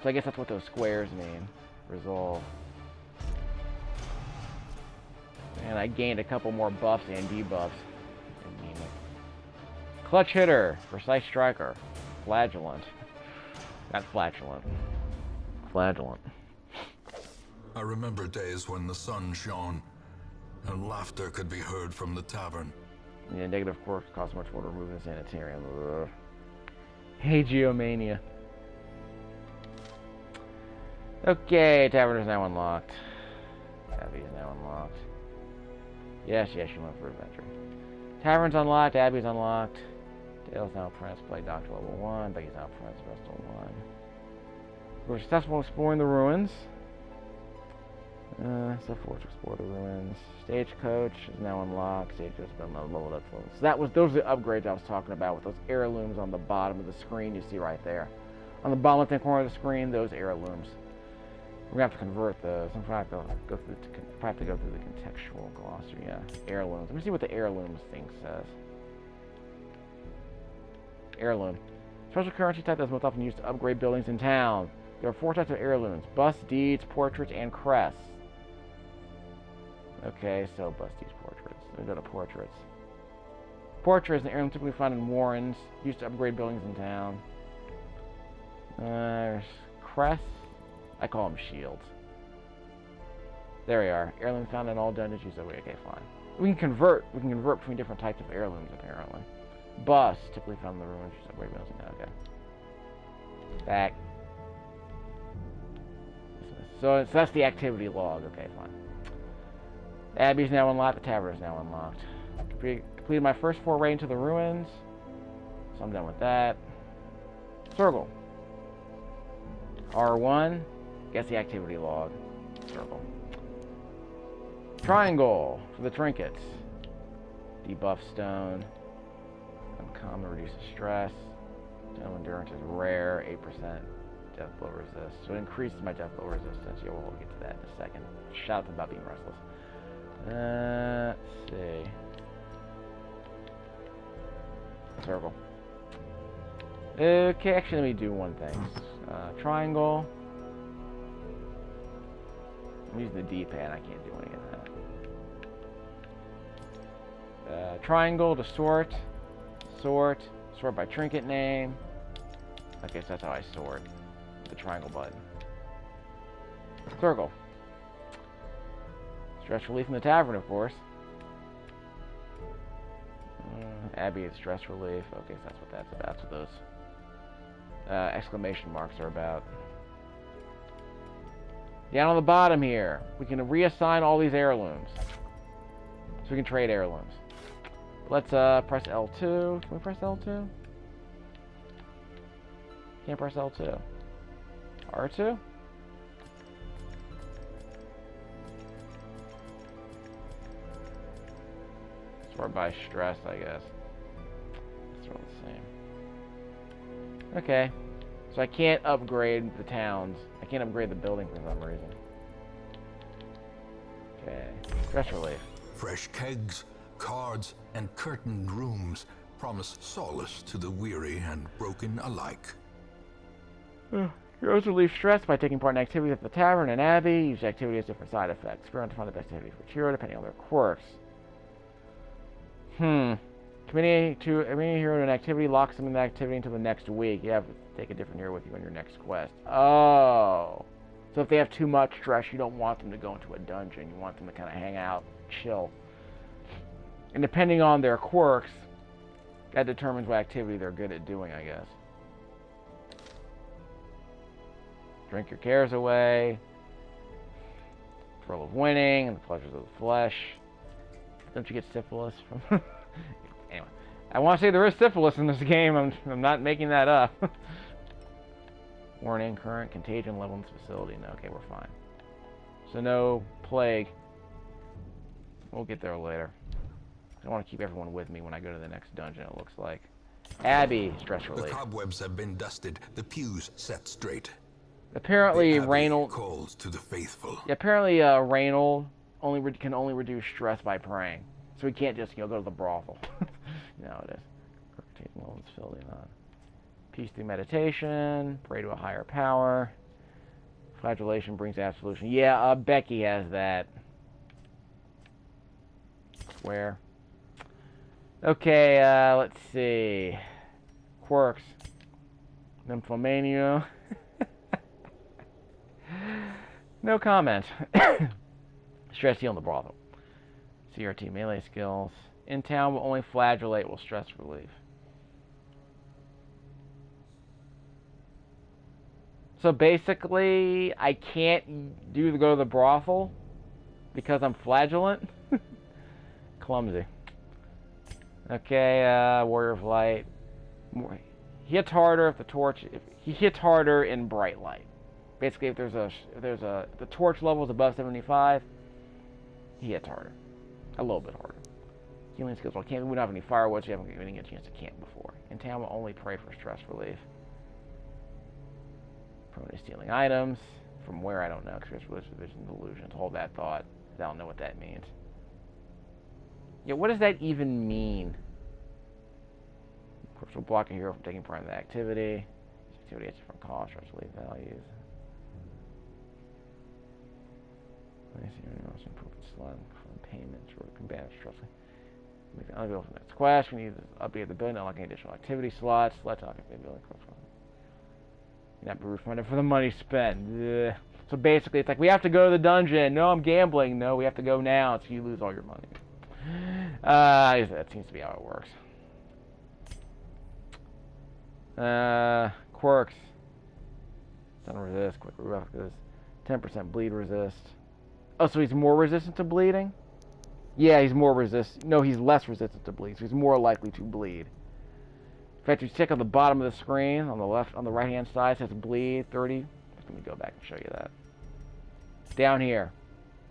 So I guess that's what those squares mean. Resolve. And I gained a couple more buffs and debuffs. in Meeq. Clutch hitter, precise striker, flagellant. Not flatulent. Flagellant. I remember days when the sun shone and laughter could be heard from the tavern. Yeah, negative course costs much more to remove than sanitarium. Ugh. Hey, Geomania. Okay, tavern is now unlocked. Abbey is now unlocked. Yes, you went for adventure. Tavern's unlocked, Abbey's unlocked. Dale's now Prince, play Doctor level 1. Becky's now Prince, Vestal 1. We're successful exploring the ruins. Step forward to explore the ruins. Stagecoach is now unlocked. Stagecoach has been leveled up. So those are the upgrades I was talking about with those heirlooms on the bottom of the screen you see right there. On the bottom left-hand corner of the screen, those heirlooms. We're gonna have to convert those. I'm gonna have to go through the contextual glossary. Yeah, heirlooms. Let me see what the heirlooms thing says. Heirloom. Special currency type that's most often used to upgrade buildings in town. There are 4 types of heirlooms: busts, deeds, portraits, and crests. Okay, so busts, deeds, portraits. Let me go to portraits. Portraits, an heirloom typically found in warrens, used to upgrade buildings in town. There's crests. I call them shields. There we are. Heirlooms found in all dungeons. Okay, fine. We can convert between different types of heirlooms, apparently. Busts, typically found in the ruins. Okay. Back. So that's the activity log. Okay, fine. The Abbey's now unlocked. The tavern is now unlocked. Completed my first foray into the ruins. So I'm done with that. Circle. R1. Guess the activity log. Circle. Triangle for the trinkets. Debuff stone. Uncommon, reduces stress. General endurance is rare. 8% death blow resist. So it increases my death blow resistance. Yeah, we'll get to that in a second. Shout out about being restless. Let's see. Circle. Okay, actually, let me do one thing. Triangle. I'm using the D-pad. I can't do any of that. Triangle to sort. Sort by trinket name. Okay, so that's how I sort. The triangle button. Circle. Stress relief in the tavern, of course. Abby is stress relief. Okay, so that's what that's about. So those exclamation marks are about. Down on the bottom here, we can reassign all these heirlooms. So we can trade heirlooms. Let's press L2. Can we press L2? Can't press L2. R2? Sort by stress, I guess. It's all the same. Okay. So I can't upgrade the towns. I can't upgrade the building for some reason. Okay. Stress relief. Fresh kegs, cards, and curtained rooms promise solace to the weary and broken alike. Heroes relieve stress by taking part in activities at the tavern and abbey. Each activity has different side effects. Experiment to find the best activity for each hero depending on their quirks. Committing a hero to an activity locks them in the activity until the next week. You have to take a different hero with you on your next quest. Oh. So if they have too much stress, you don't want them to go into a dungeon. You want them to kind of hang out, chill. And depending on their quirks, that determines what activity they're good at doing, I guess. Drink your cares away. Thrill of winning and the pleasures of the flesh. Don't you get syphilis from... Anyway. I want to say there is syphilis in this game. I'm not making that up. Warning, current contagion level in this facility. No, okay, we're fine. So no plague. We'll get there later. I want to keep everyone with me when I go to the next dungeon, it looks like. Abbey, stress relief. The cobwebs have been dusted, the pews set straight. Apparently, Reynold calls to the faithful. Yeah, apparently, Reynold can only reduce stress by praying, so he can't just go to the brothel. You know how it is. Taking all this filling on. Peace through meditation. Pray to a higher power. Flagellation brings absolution. Yeah, Becky has that. Where? Okay, let's see. Quirks. Nymphomania. No comment. Stress heal in the brothel. CRT melee skills. In town will only flagellate will stress relief. So basically, I can't go to the brothel because I'm flagellant. Clumsy. Okay, Warrior of Light. He hits harder if the torch. He hits harder in bright light. Basically, if the torch level is above 75, he hits harder, a little bit harder. Healing skills. Well, we don't have any firewoods. You haven't given a chance to camp before. In town, will only pray for stress relief. Prone to stealing items from where I don't know. Stress relief, vision, delusions. Hold that thought. I don't know what that means. Yeah, what does that even mean? Of course, we'll block a hero from taking part in the activity. This activity has different costs, stress relief values. Improvement slot from payments or combative stress. Make the unavailable for the next quest. We need to update the building, unlocking additional activity slots. Let's unlock the building. You're not be refunded for the money spent. Ugh. So basically, it's like we have to go to the dungeon. No, I'm gambling. No, we have to go now, so you lose all your money. That seems to be how it works. Quirks. Stun resist. Quick refocus. 10% bleed resist. Oh, so he's more resistant to bleeding? Yeah, he's more resistant. No, he's less resistant to bleed, so he's more likely to bleed. In fact, if you check on the bottom of the screen, on the right-hand side, it says bleed 30. Let me go back and show you that. Down here,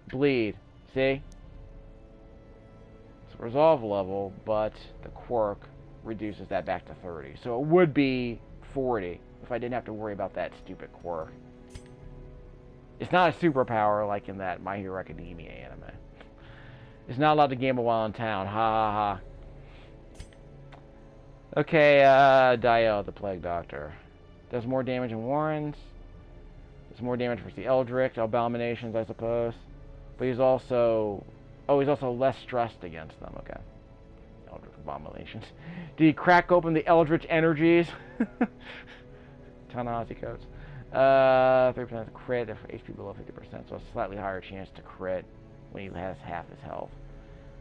bleed. See? It's a resolve level, but the quirk reduces that back to 30. So it would be 40 if I didn't have to worry about that stupid quirk. It's not a superpower like in that My Hero Academia anime. It's not allowed to gamble while in town. Ha ha ha. Okay, Dio, the Plague Doctor. Does more damage than Warren's. Does more damage for the Eldritch, Abominations, I suppose. But he's also... Oh, he's also less stressed against them. Okay. Eldritch Abominations. Did he crack open the Eldritch energies? Ta-Nehisi codes. 3% crit if HP below 50%, so a slightly higher chance to crit when he has half his health.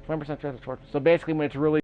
20% chance of torture. So basically, when it's really